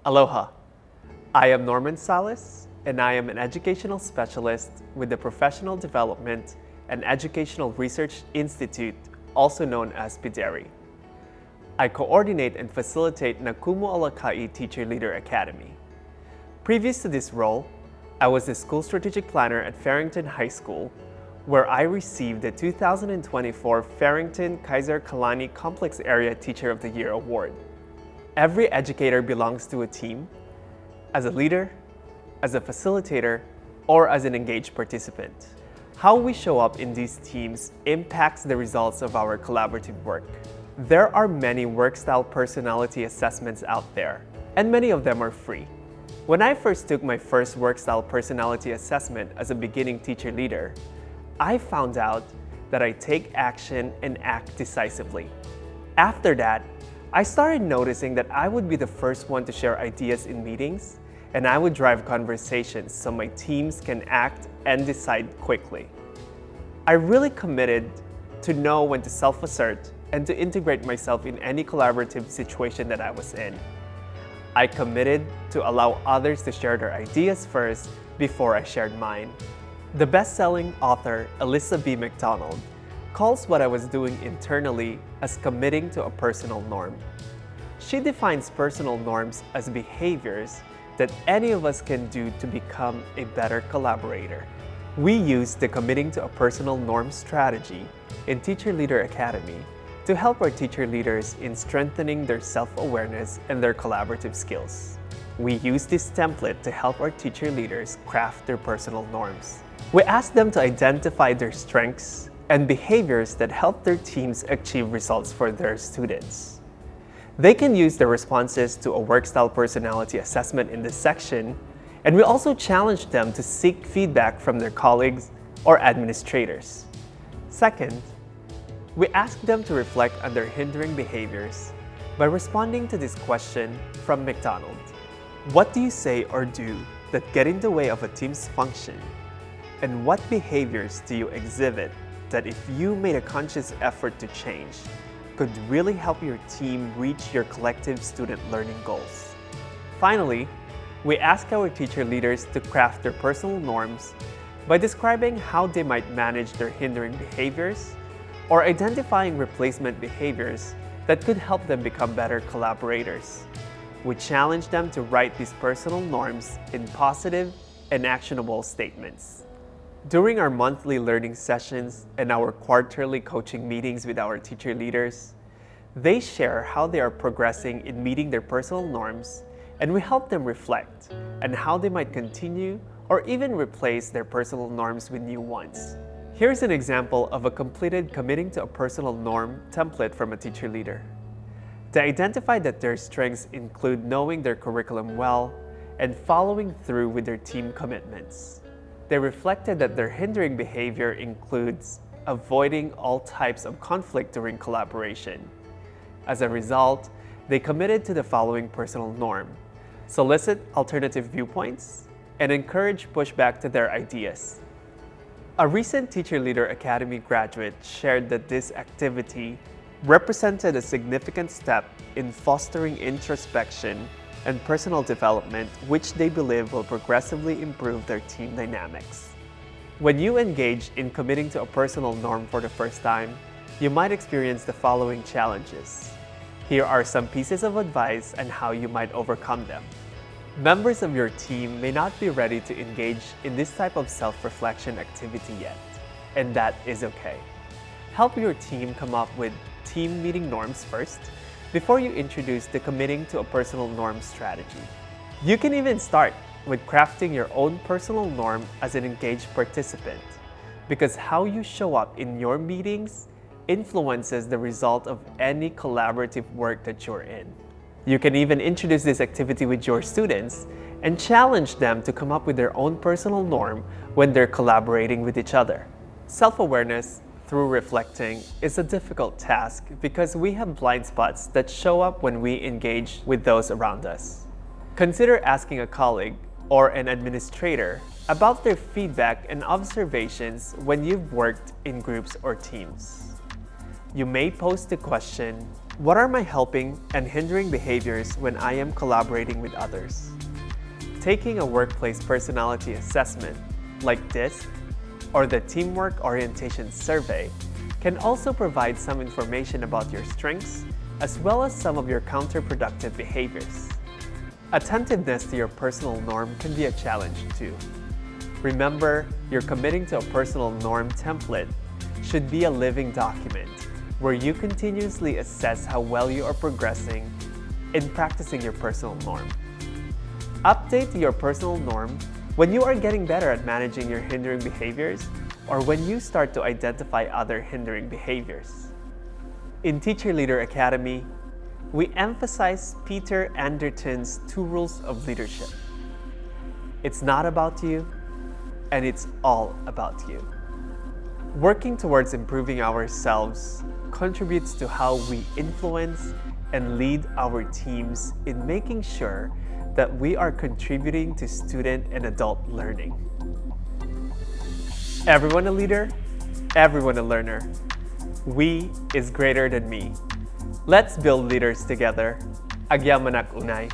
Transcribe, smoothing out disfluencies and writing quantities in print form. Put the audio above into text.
Aloha, I am Norman Salas, and I am an educational specialist with the Professional Development and Educational Research Institute, also known as PDERI. I coordinate and facilitate Nakumu Alakai Teacher Leader Academy. Previous to this role, I was the school strategic planner at Farrington High School, where I received the 2024 Farrington Kaiser Kalani Complex Area Teacher of the Year Award. Every educator belongs to a team, as a leader, as a facilitator, or as an engaged participant. How we show up in these teams impacts the results of our collaborative work. There are many Workstyle personality assessments out there, and many of them are free. When I first took my first Workstyle personality assessment as a beginning teacher leader, I found out that I take action and act decisively. After that, I started noticing that I would be the first one to share ideas in meetings, and I would drive conversations so my teams can act and decide quickly. I really committed to know when to self-assert and to integrate myself in any collaborative situation that I was in. I committed to allow others to share their ideas first before I shared mine. The best-selling author Alyssa B. McDonald calls what I was doing internally as committing to a personal norm. She defines personal norms as behaviors that any of us can do to become a better collaborator. We use the committing to a personal norm strategy in Teacher Leader Academy to help our teacher leaders in strengthening their self-awareness and their collaborative skills. We use this template to help our teacher leaders craft their personal norms. We ask them to identify their strengths and behaviors that help their teams achieve results for their students. They can use the responses to a Workstyle personality assessment in this section, and we also challenge them to seek feedback from their colleagues or administrators. Second, we ask them to reflect on their hindering behaviors by responding to this question from McDonald. What do you say or do that get in the way of a team's function? And what behaviors do you exhibit that if you made a conscious effort to change, could really help your team reach your collective student learning goals? Finally, we ask our teacher leaders to craft their personal norms by describing how they might manage their hindering behaviors or identifying replacement behaviors that could help them become better collaborators. We challenge them to write these personal norms in positive and actionable statements. During our monthly learning sessions and our quarterly coaching meetings with our teacher leaders, they share how they are progressing in meeting their personal norms, and we help them reflect on how they might continue or even replace their personal norms with new ones. Here's an example of a completed committing to a personal norm template from a teacher leader. They identified that their strengths include knowing their curriculum well and following through with their team commitments. They reflected that their hindering behavior includes avoiding all types of conflict during collaboration. As a result, they committed to the following personal norm: solicit alternative viewpoints and encourage pushback to their ideas. A recent Teacher Leader Academy graduate shared that this activity represented a significant step in fostering introspection and personal development, which they believe will progressively improve their team dynamics. When you engage in committing to a personal norm for the first time, you might experience the following challenges. Here are some pieces of advice on how you might overcome them. Members of your team may not be ready to engage in this type of self-reflection activity yet, and that is okay. Help your team come up with team meeting norms first, before you introduce the committing to a personal norm strategy. You can even start with crafting your own personal norm as an engaged participant, because how you show up in your meetings influences the result of any collaborative work that you're in. You can even introduce this activity with your students and challenge them to come up with their own personal norm when they're collaborating with each other. Self-awareness through reflecting is a difficult task because we have blind spots that show up when we engage with those around us. Consider asking a colleague or an administrator about their feedback and observations when you've worked in groups or teams. You may pose the question, What are my helping and hindering behaviors when I am collaborating with others? Taking a workplace personality assessment like this or the Teamwork Orientation Survey can also provide some information about your strengths as well as some of your counterproductive behaviors. Attentiveness to your personal norm can be a challenge too. Remember, you're committing to a personal norm template should be a living document where you continuously assess how well you are progressing in practicing your personal norm. Update your personal norm when you are getting better at managing your hindering behaviors or when you start to identify other hindering behaviors. In Teacher Leader Academy, we emphasize Peter Anderton's 2 rules of leadership. It's not about you, and it's all about you. Working towards improving ourselves contributes to how we influence and lead our teams in making sure that we are contributing to student and adult learning. Everyone a leader, everyone a learner. We is greater than me. Let's build leaders together. Agyaman ak unay.